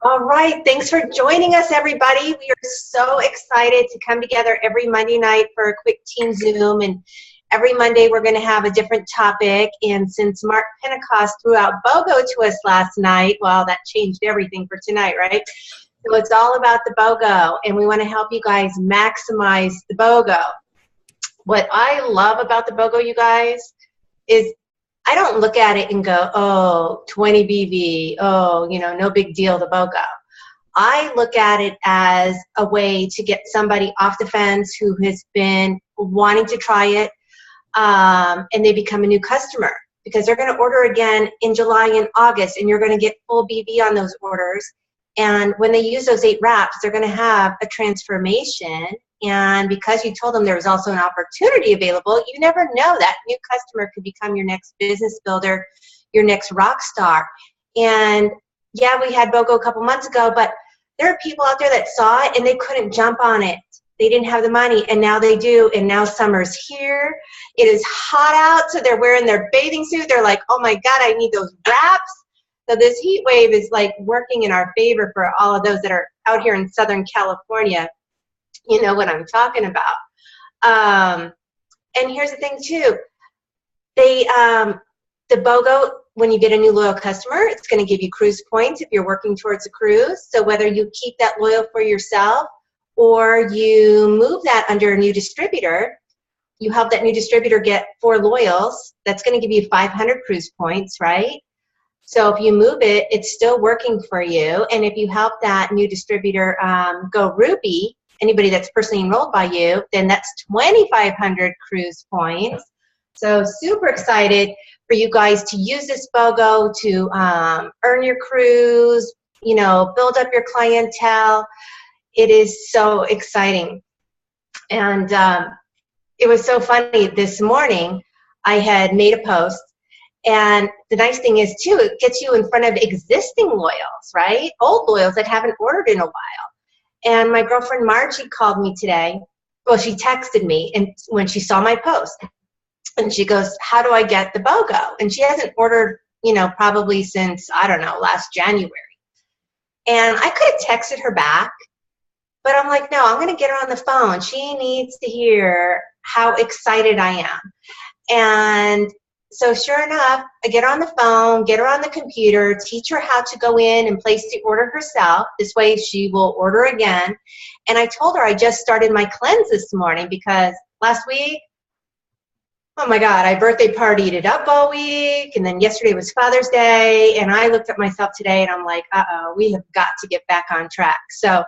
All right, thanks for joining us, everybody. We are so excited to come together every Monday night for a quick team Zoom, and every Monday we're going to have a different topic. And since Mark Pentecost threw out BOGO to us last night, well, that changed everything for tonight, right? So it's all about the BOGO, and we want to help you guys maximize the BOGO. What I love about the BOGO, you guys, is I don't look at it and go, oh, 20 BV, oh, you know, no big deal, the BOGO. I look at it as a way to get somebody off the fence who has been wanting to try it, and they become a new customer because they're going to order again in July and August, and you're going to get full BV on those orders. And when they use those 8 wraps, they're going to have a transformation. And because you told them there was also an opportunity available, you never know, that new customer could become your next business builder, your next rock star. And yeah, we had BOGO a couple months ago, but there are people out there that saw it and they couldn't jump on it. They didn't have the money, and now they do. And now summer's here. It is hot out, so they're wearing their bathing suit. They're like, oh my God, I need those wraps. So this heat wave is like working in our favor for all of those that are out here in Southern California. You know what I'm talking about. And here's the thing too. The BOGO, when you get a new loyal customer, it's going to give you cruise points if you're working towards a cruise. So whether you keep that loyal for yourself or you move that under a new distributor, you help that new distributor get 4 loyals. That's going to give you 500 cruise points, right? So if you move it, it's still working for you. And if you help that new distributor go Ruby, anybody that's personally enrolled by you, then that's 2,500 cruise points. So super excited for you guys to use this BOGO to earn your cruise, you know, build up your clientele. It is so exciting. And it was so funny this morning. I had made a post, and the nice thing is too, it gets you in front of existing loyals, right? Old loyals that haven't ordered in a while. And my girlfriend Margie called me today. Well, she texted me and when she saw my post, and she goes, how do I get the BOGO? And she hasn't ordered, you know, probably since, I don't know, last January. And I could have texted her back, but I'm like, no, I'm going to get her on the phone. She needs to hear how excited I am. And so sure enough, I get her on the phone, get her on the computer, teach her how to go in and place the order herself. This way she will order again. And I told her I just started my cleanse this morning because last week, oh my God, I birthday partied it up all week. And then yesterday was Father's Day. And I looked at myself today and I'm like, uh-oh, we have got to get back on track. So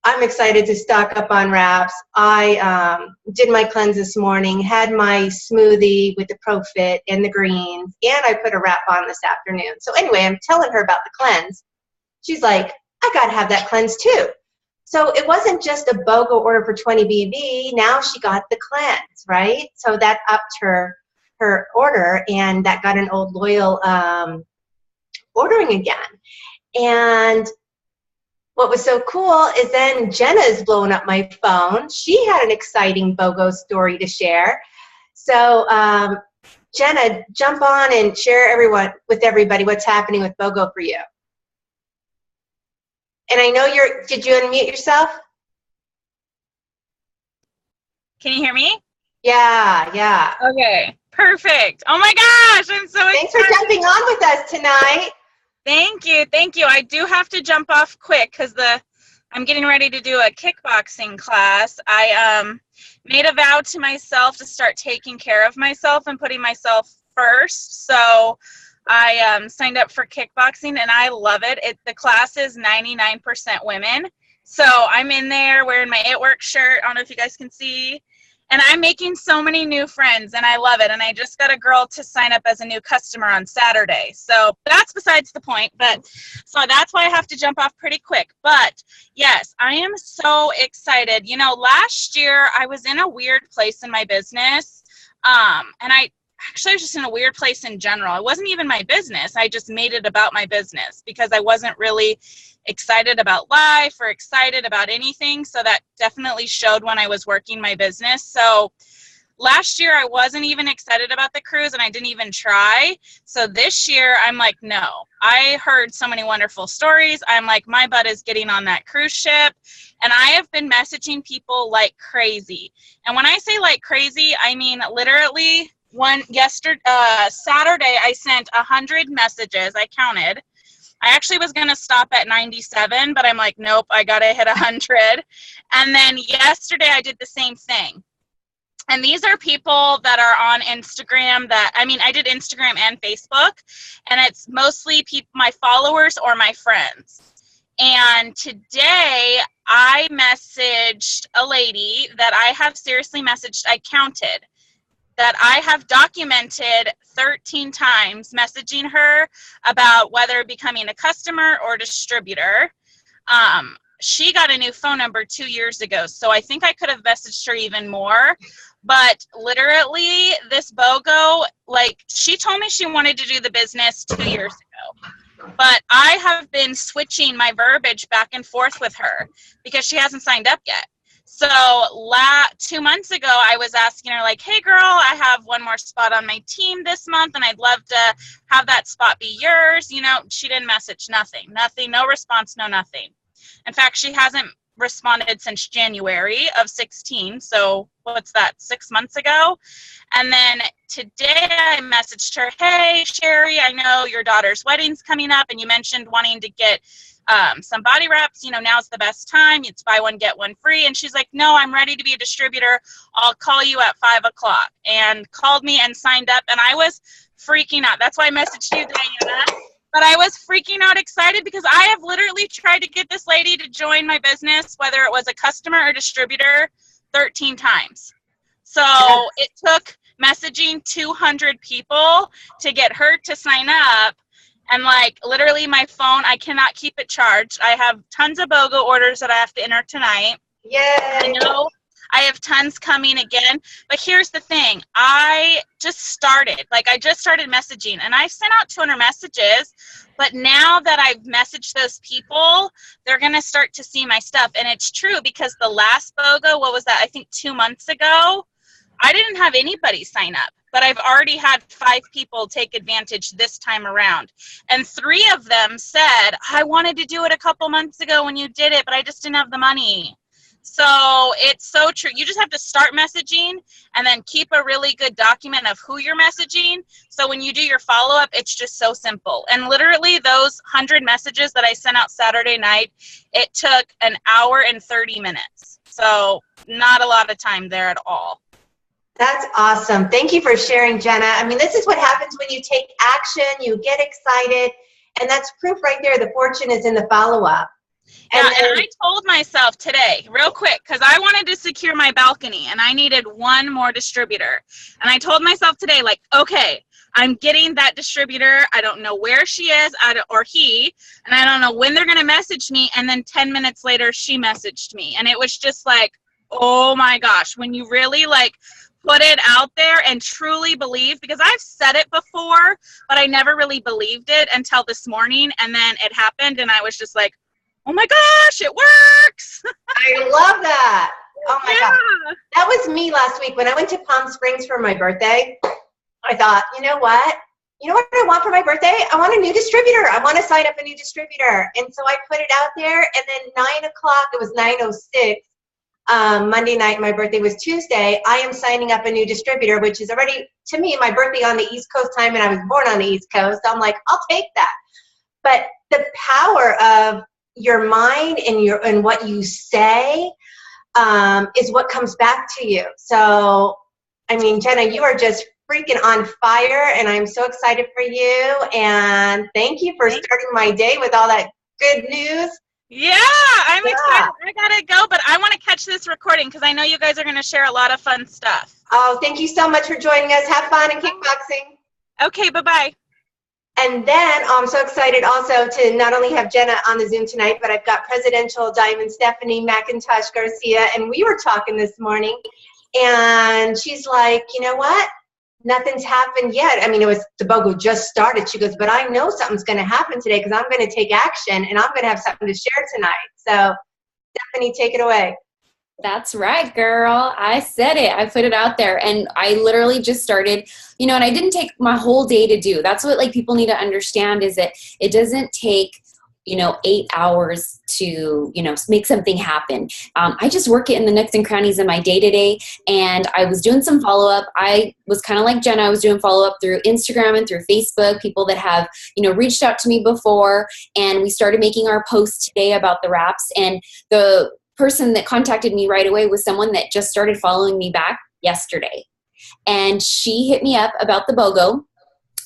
I'm excited to stock up on wraps. I did my cleanse this morning, had my smoothie with the ProFit and the greens, and I put a wrap on this afternoon. So anyway, I'm telling her about the cleanse. She's like, I got to have that cleanse too. So it wasn't just a BOGO order for 20 BV. Now she got the cleanse, right? So that upped her order, and that got an old loyal ordering again. And what was so cool is then Jenna's blowing up my phone. She had an exciting BOGO story to share. So Jenna, jump on and share with everybody what's happening with BOGO for you. And I know did you unmute yourself? Can you hear me? Yeah. Okay, perfect. Oh my gosh, I'm so excited. Thanks for jumping on with us tonight. Thank you. I do have to jump off quick because I'm getting ready to do a kickboxing class. I made a vow to myself to start taking care of myself and putting myself first. So I signed up for kickboxing and I love it. The class is 99% women. So I'm in there wearing my It Works shirt. I don't know if you guys can see. And I'm making so many new friends, and I love it. And I just got a girl to sign up as a new customer on Saturday. So that's besides the point. But so that's why I have to jump off pretty quick. But yes, I am so excited. You know, last year I was in a weird place in my business. And I was just in a weird place in general. It wasn't even my business. I just made it about my business because I wasn't really excited about life or excited about anything. So that definitely showed when I was working my business. So last year I wasn't even excited about the cruise and I didn't even try. So this year I'm like, no, I heard so many wonderful stories. I'm like, my butt is getting on that cruise ship. And I have been messaging people like crazy. And when I say like crazy, I mean literally Saturday I sent 100 messages. I counted. I actually was going to stop at 97, but I'm like, nope, I got to hit 100. And then yesterday I did the same thing. And these are people that are on Instagram I did Instagram and Facebook, and it's mostly my followers or my friends. And today I messaged a lady that I have seriously messaged, I counted, that I have documented 13 times messaging her about whether becoming a customer or distributor. She got a new phone number 2 years ago, so I think I could have messaged her even more. But literally, this BOGO, she told me she wanted to do the business 2 years ago. But I have been switching my verbiage back and forth with her because she hasn't signed up yet. So 2 months ago, I was asking her, hey, girl, I have one more spot on my team this month, and I'd love to have that spot be yours. She didn't message, nothing, no response, no nothing. In fact, she hasn't responded since January of 16. So what's that, 6 months ago? And then today I messaged her, hey, Sherry, I know your daughter's wedding's coming up, and you mentioned wanting to get some body wraps. Now's the best time. It's buy one, get one free. And she's like, no, I'm ready to be a distributor. I'll call you at 5 o'clock. And called me and signed up. And I was freaking out. That's why I messaged you, Diana. But I was freaking out excited because I have literally tried to get this lady to join my business, whether it was a customer or distributor, 13 times. So it took messaging 200 people to get her to sign up. And literally my phone, I cannot keep it charged. I have tons of BOGO orders that I have to enter tonight. Yay! I know I have tons coming again. But here's the thing. I just started messaging, and I sent out 200 messages. But now that I've messaged those people, they're going to start to see my stuff. And it's true because the last BOGO, what was that? I think 2 months ago, I didn't have anybody sign up. But I've already had 5 people take advantage this time around. And 3 of them said, I wanted to do it a couple months ago when you did it, but I just didn't have the money. So it's so true. You just have to start messaging and then keep a really good document of who you're messaging. So when you do your follow-up, it's just so simple. And literally those 100 messages that I sent out Saturday night, it took an hour and 30 minutes. So not a lot of time there at all. That's awesome. Thank you for sharing, Jenna. I mean, this is what happens when you take action, you get excited, and that's proof right there. The fortune is in the follow-up. And I told myself today, real quick, because I wanted to secure my balcony, and I needed one more distributor. And I told myself today, okay, I'm getting that distributor. I don't know where she is, or he, and I don't know when they're going to message me. And then 10 minutes later, she messaged me. And it was just oh my gosh, when you really put it out there and truly believe, because I've said it before, but I never really believed it until this morning. And then it happened, and I was just oh my gosh, it works. I love that. Oh my God. That was me last week when I went to Palm Springs for my birthday. I thought, you know what I want for my birthday? I want a new distributor. I want to sign up a new distributor. And so I put it out there, and then 9 o'clock, it was 9:06. Monday night, my birthday was Tuesday. I am signing up a new distributor, which is already, to me, my birthday on the East Coast time, and I was born on the East Coast. So I'm like, I'll take that. But the power of your mind and what you say is what comes back to you. So, I mean, Jenna, you are just freaking on fire, and I'm so excited for you. And thank you for starting my day with all that good news. Yeah, I'm excited. I gotta go, but I want to catch this recording because I know you guys are going to share a lot of fun stuff. Oh, thank you so much for joining us. Have fun in kickboxing. Okay, bye-bye. And then I'm so excited also to not only have Jenna on the Zoom tonight, but I've got Presidential Diamond Stephanie McIntosh Garcia, and we were talking this morning, and she's like, you know what? Nothing's happened yet. I mean, it was the BOGO just started. She goes, but I know something's going to happen today because I'm going to take action, and I'm going to have something to share tonight. So, Stephanie, take it away. That's right, girl. I said it. I put it out there and I literally just started, you know, and I didn't take my whole day to do. That's what like people need to understand is that it doesn't take, you know, 8 hours to, you know, make something happen. I just work it in the nooks and crannies of my day to day. And I was doing some follow up. I was kind of like Jenna. I was doing follow up through Instagram and through Facebook, people that have, you know, reached out to me before. And we started making our post today about the wraps. And the person that contacted me right away was someone that just started following me back yesterday. And she hit me up about the BOGO.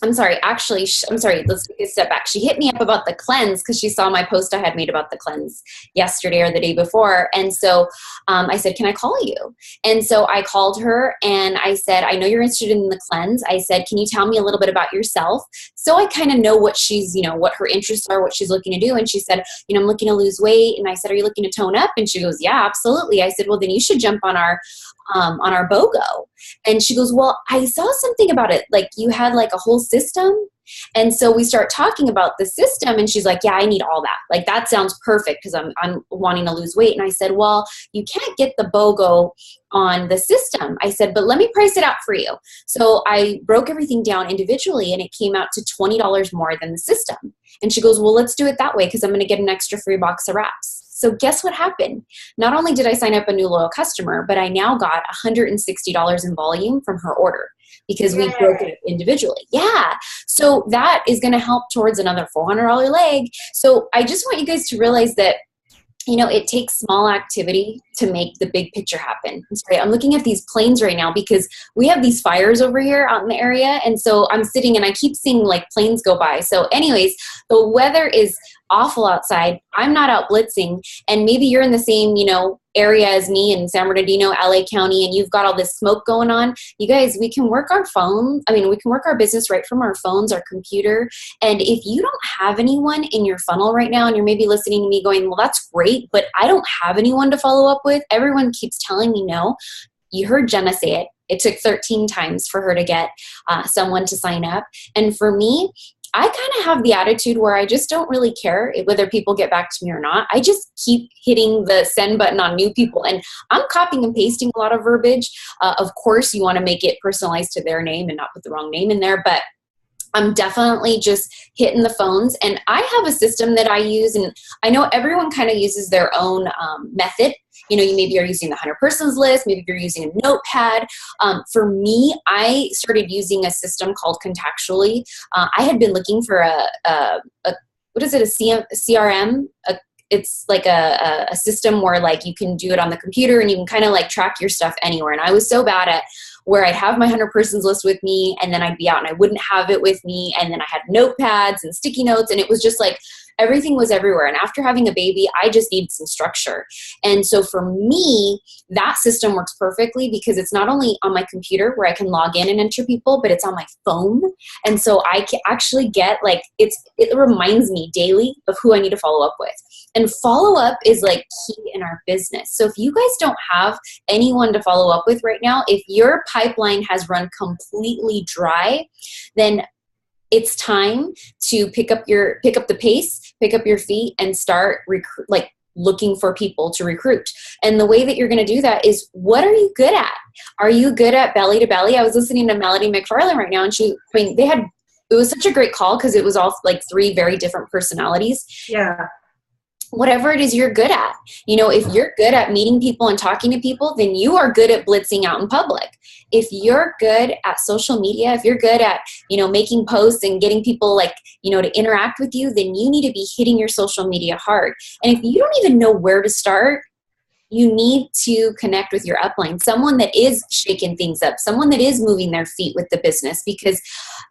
I'm sorry, actually, I'm sorry, let's take a step back. She hit me up about the cleanse because she saw my post I had made about the cleanse yesterday or the day before. And so I said, can I call you? And so I called her and I said, I know you're interested in the cleanse. I said, can you tell me a little bit about yourself? So I kind of know what she's, you know, what her interests are, what she's looking to do. And she said, you know, I'm looking to lose weight. And I said, are you looking to tone up? And she goes, yeah, absolutely. I said, well, then you should jump on our BOGO. And she goes, well, I saw something about it. Like you had like a whole system. And so we start talking about the system and she's like, yeah, I need all that. Like that sounds perfect because I'm wanting to lose weight. And I said, well, you can't get the BOGO on the system. I said, but let me price it out for you. So I broke everything down individually and it came out to $20 more than the system. And she goes, well, let's do it that way because I'm going to get an extra free box of wraps. So guess what happened? Not only did I sign up a new loyal customer, but I now got $160 in volume from her order because we broke it individually. Yeah. So that is going to help towards another $400 leg. So I just want you guys to realize that, you know, it takes small activity to make the big picture happen. I'm sorry, I'm looking at these planes right now because we have these fires over here out in the area. And so I'm sitting and I keep seeing like planes go by. So anyways, the weather is awful outside. I'm not out blitzing. And maybe you're in the same, you know, area as me in San Bernardino, LA County, and you've got all this smoke going on. You guys, we can work our phone. I mean, we can work our business right from our phones, our computer. And if you don't have anyone in your funnel right now, and you're maybe listening to me going, well, that's great, but I don't have anyone to follow up with. Everyone keeps telling me no. You heard Jenna say it. It took 13 times for her to get someone to sign up. And for me, I kind of have the attitude where I just don't really care whether people get back to me or not. I just keep hitting the send button on new people. And I'm copying and pasting a lot of verbiage. Of course, you want to make it personalized to their name and not put the wrong name in there. But I'm definitely just hitting the phones. And I have a system that I use. And I know everyone kind of uses their own method. You know, you maybe are using the 100 persons list, maybe you're using a notepad. For me, I started using a system called Contactually. I had been looking for what is it, a CRM? It's like a system where like you can do it on the computer and you can kind of like track your stuff anywhere. And I was so bad at where I'd have my 100 persons list with me and then I'd be out and I wouldn't have it with me. And then I had notepads and sticky notes and it was just like, everything was everywhere. And after having a baby, I just needed some structure. And so for me, that system works perfectly because it's not only on my computer where I can log in and enter people, but it's on my phone. And so I can actually get like, it reminds me daily of who I need to follow up with. And follow up is like key in our business. So if you guys don't have anyone to follow up with right now, if your pipeline has run completely dry, then it's time to pick up the pace, pick up your feet and start looking for people to recruit. And the way that you're going to do that is, what are you good at? Are you good at belly to belly? I was listening to Melody McFarland right now and it was such a great call because it was all like 3 very different personalities. Yeah. Whatever it is you're good at. You know, if you're good at meeting people and talking to people, then you are good at blitzing out in public. If you're good at social media, if you're good at, you know, making posts and getting people like, you know, to interact with you, then you need to be hitting your social media hard. And if you don't even know where to start, you need to connect with your upline, someone that is shaking things up, someone that is moving their feet with the business, because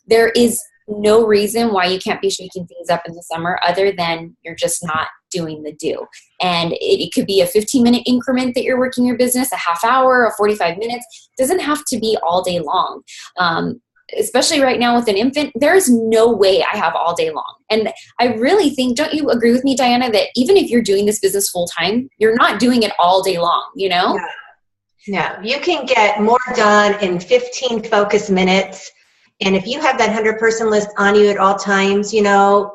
there is no reason why you can't be shaking things up in the summer other than you're just not doing the do. And it could be a 15-minute increment that you're working your business, a half hour, or 45 minutes. It doesn't have to be all day long. Especially right now with an infant, there's no way I have all day long. And I really think, don't you agree with me, Diana, that even if you're doing this business full time, you're not doing it all day long, you know? Yeah. You can get more done in 15 focus minutes. And if you have that 100 person list on you at all times, you know,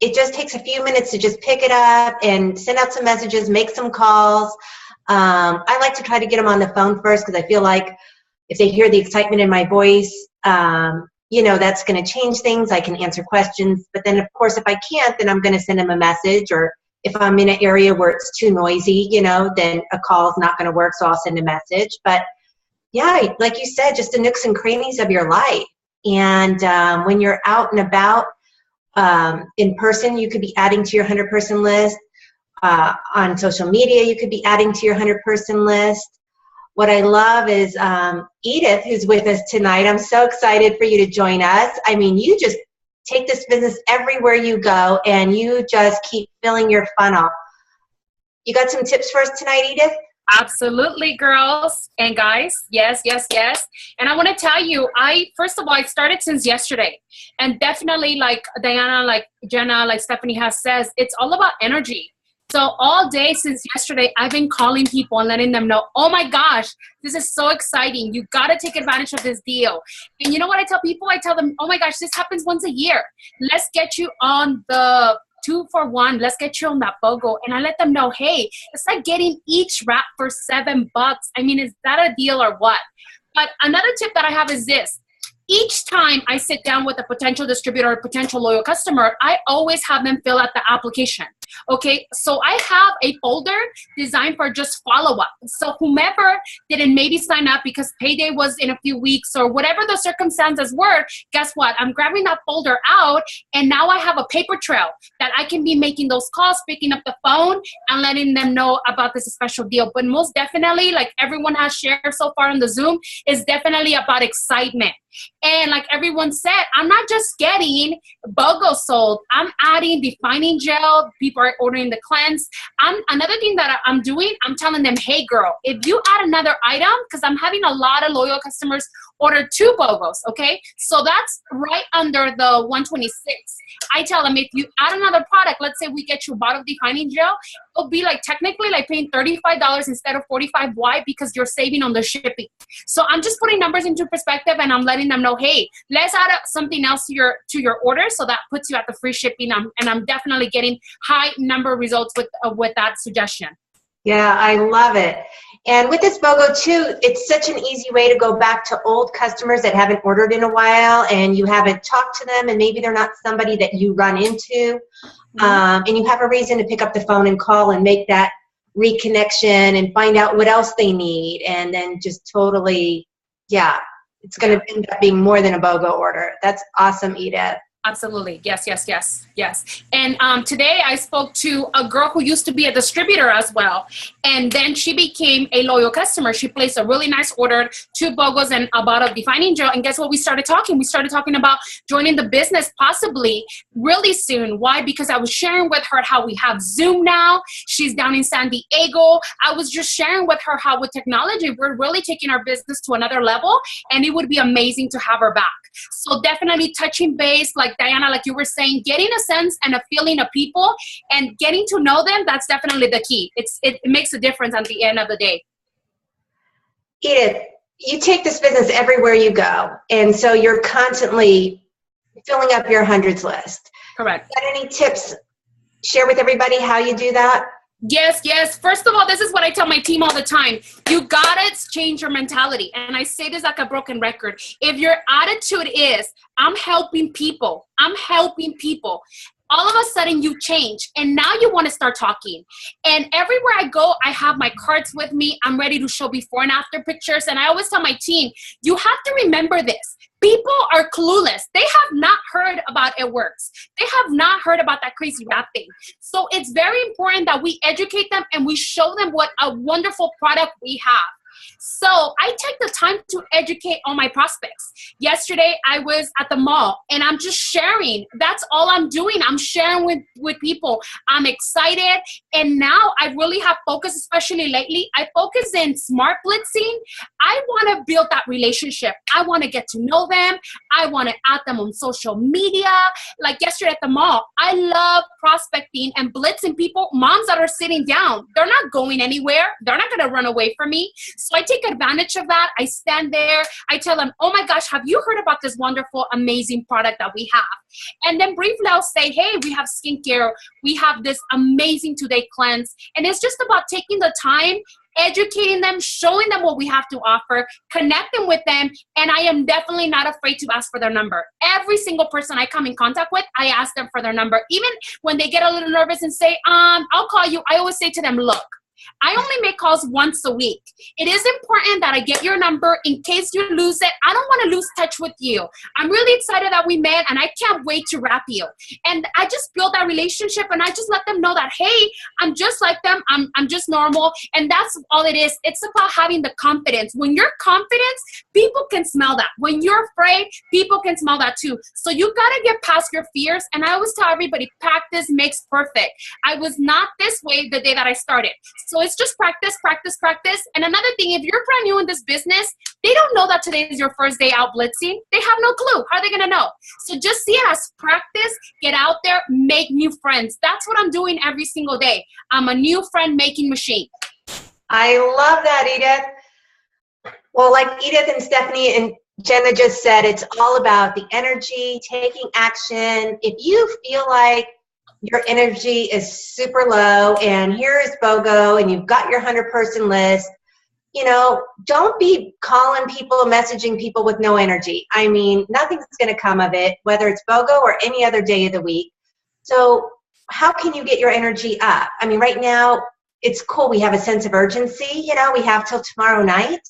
it just takes a few minutes to just pick it up and send out some messages, make some calls. I like to try to get them on the phone first because I feel like if they hear the excitement in my voice, you know, that's going to change things. I can answer questions. But then, of course, if I can't, then I'm going to send them a message. Or if I'm in an area where it's too noisy, you know, then a call is not going to work, so I'll send a message. But, yeah, like you said, just the nooks and crannies of your life. And when you're out and about in person, you could be adding to your 100-person list. On social media, you could be adding to your 100-person list. What I love is Edith, who's with us tonight. I'm so excited for you to join us. I mean, you just take this business everywhere you go, and you just keep filling your funnel. You got some tips for us tonight, Edith? Absolutely, girls and guys. Yes, yes, yes. And I want to tell you, first of all, I started since yesterday. And definitely, like Diana, like Jenna, like Stephanie has says, it's all about energy. So all day since yesterday, I've been calling people and letting them know, oh my gosh, this is so exciting. You got to take advantage of this deal. And you know what I tell people? I tell them, oh my gosh, this happens once a year. Let's get you on the 2-for-1. Let's get you on that BOGO. And I let them know, hey, it's like getting each wrap for $7. I mean, is that a deal or what? But another tip that I have is this. Each time I sit down with a potential distributor or potential loyal customer, I always have them fill out the application. Okay, so I have a folder designed for just follow-up. So whomever didn't maybe sign up because payday was in a few weeks or whatever the circumstances were, guess what? I'm grabbing that folder out, and now I have a paper trail that I can be making those calls, picking up the phone, and letting them know about this special deal. But most definitely, like everyone has shared so far on the Zoom, is definitely about excitement. And like everyone said, I'm not just getting BOGO sold. I'm adding defining gel. People are ordering the cleanse. Another thing that I'm doing, I'm telling them, hey girl, if you add another item, because I'm having a lot of loyal customers order 2 BOGOs, okay? So that's right under the 126. I tell them if you add another product, let's say we get you a bottle of defining gel, it'll be like technically like paying $35 instead of $45. Why? Because you're saving on the shipping. So I'm just putting numbers into perspective, and I'm letting them know, hey, let's add something else to your order, so that puts you at the free shipping. And I'm definitely getting high number results with that suggestion. Yeah, I love it. And with this BOGO too, it's such an easy way to go back to old customers that haven't ordered in a while, and you haven't talked to them, and maybe they're not somebody that you run into, and you have a reason to pick up the phone and call and make that reconnection and find out what else they need, and then just totally, yeah, it's going to end up being more than a BOGO order. That's awesome, Edith. Absolutely. Yes, yes, yes, yes. And today I spoke to a girl who used to be a distributor as well. And then she became a loyal customer. She placed a really nice order, 2 BOGOs and a bottle of defining gel. And guess what? We started talking. We started talking about joining the business possibly really soon. Why? Because I was sharing with her how we have Zoom now. She's down in San Diego. I was just sharing with her how with technology, we're really taking our business to another level. And it would be amazing to have her back. So definitely touching base, like Diana, like you were saying, getting a sense and a feeling of people and getting to know them, that's definitely the key. It makes a difference at the end of the day. Edith, you take this business everywhere you go, and so you're constantly filling up your hundreds list. Correct. Got any tips? Share with everybody how you do that? Yes, yes. First of all, this is what I tell my team all the time. You gotta change your mentality. And I say this like a broken record. If your attitude is, I'm helping people, all of a sudden you change and now you want to start talking. And everywhere I go, I have my cards with me. I'm ready to show before and after pictures. And I always tell my team, you have to remember this. People are clueless. They have not heard about It Works. They have not heard about that crazy rap thing. So it's very important that we educate them and we show them what a wonderful product we have. So I take the time to educate all my prospects. Yesterday, I was at the mall and I'm just sharing. That's all I'm doing. I'm sharing with people. I'm excited. And now I really have focused, especially lately, I focus in smart blitzing. I want to build that relationship. I want to get to know them. I want to add them on social media. Like yesterday at the mall, I love prospecting and blitzing people, moms that are sitting down. They're not going anywhere. They're not going to run away from me. So So I take advantage of that. I stand there. I tell them, oh my gosh, have you heard about this wonderful, amazing product that we have? And then briefly I'll say, hey, we have skincare. We have this amazing Today cleanse. And it's just about taking the time, educating them, showing them what we have to offer, connecting with them, and I am definitely not afraid to ask for their number. Every single person I come in contact with, I ask them for their number. Even when they get a little nervous and say, I'll call you, I always say to them, look, I only make calls once a week. It is important that I get your number in case you lose it. I don't want to lose touch with you. I'm really excited that we met, and I can't wait to wrap you. And I just build that relationship, and I just let them know that, hey, I'm just like them. I'm just normal. And that's all it is. It's about having the confidence. When you're confident, people can smell that. When you're afraid, people can smell that too. So you got to get past your fears. And I always tell everybody, practice makes perfect. I was not this way the day that I started. So it's just practice, practice, practice. And another thing, if you're brand new in this business, they don't know that today is your first day out blitzing. They have no clue. How are they going to know? So just see it as practice, get out there, make new friends. That's what I'm doing every single day. I'm a new friend making machine. I love that, Edith. Well, like Edith and Stephanie and Jenna just said, it's all about the energy, taking action. If you feel like your energy is super low and here is BOGO and you've got your 100-person list, you know, don't be calling people, messaging people with no energy. I mean, nothing's going to come of it, whether it's BOGO or any other day of the week. So how can you get your energy up? I mean, right now, it's cool. We have a sense of urgency. You know, we have till tomorrow night.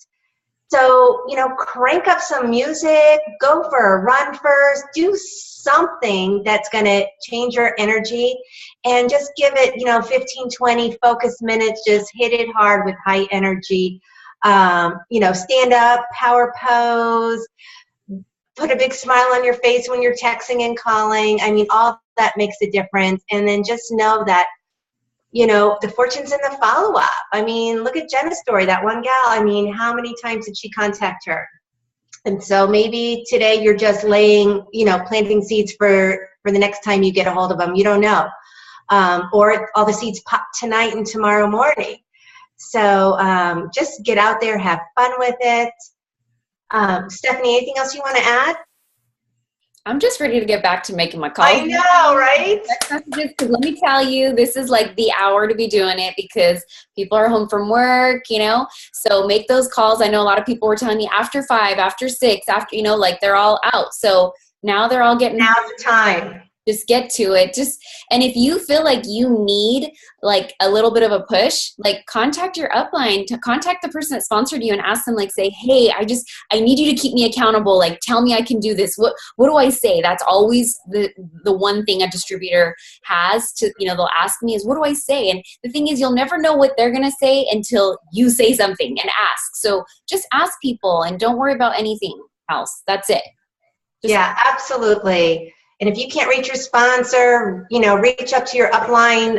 So, you know, crank up some music, go for a run first, do something that's going to change your energy, and just give it, you know, 15, 20 focus minutes. Just hit it hard with high energy. You know, stand up, power pose, put a big smile on your face when you're texting and calling. I mean, all that makes a difference. And then just know that, you know, the fortune's in the follow-up. I mean, look at Jenna's story, that one gal. I mean, how many times did she contact her? And so maybe today you're just laying, you know, planting seeds for the next time you get a hold of them. You don't know. Or all the seeds pop tonight and tomorrow morning. So just get out there, have fun with it. Stephanie, anything else you want to add? I'm just ready to get back to making my calls. I know, right? Because let me tell you, this is like the hour to be doing it because people are home from work, you know? So make those calls. I know a lot of people were telling me after 5, after 6, after, you know, like they're all out. So now they're all getting. Now's the time. Just get to it. And if you feel like you need like a little bit of a push, like contact your upline, to contact the person that sponsored you and ask them, like, say, hey, I need you to keep me accountable. Like, tell me I can do this. What do I say? That's always the one thing a distributor has to, you know, they'll ask me is, what do I say? And the thing is, you'll never know what they're going to say until you say something and ask. So just ask people and don't worry about anything else. That's it. Yeah, absolutely. And if you can't reach your sponsor, you know, reach up to your upline,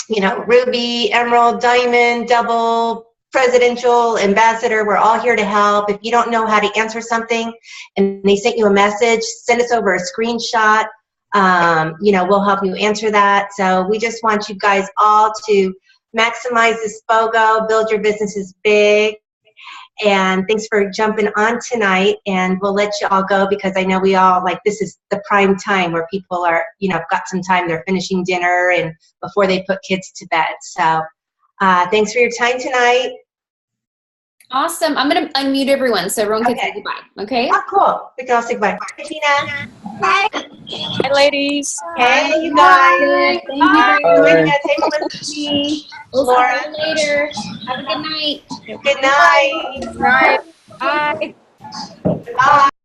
you know, Ruby, Emerald, Diamond, Double, Presidential, Ambassador. We're all here to help. If you don't know how to answer something and they sent you a message, send us over a screenshot. You know, we'll help you answer that. So we just want you guys all to maximize this BOGO, build your businesses big. And thanks for jumping on tonight, and we'll let you all go because I know we all, like, this is the prime time where people are, you know, got some time, they're finishing dinner and before they put kids to bed. So thanks for your time tonight. Awesome. I'm going to unmute everyone so everyone can say goodbye. Okay? Oh, cool. We can all say goodbye. Bye, Tina. Bye. Hi, ladies. Hey, you guys. Thank you very much. Table with me. We'll Laura. see you later. Have a good night. Good night. Right. Bye. Bye.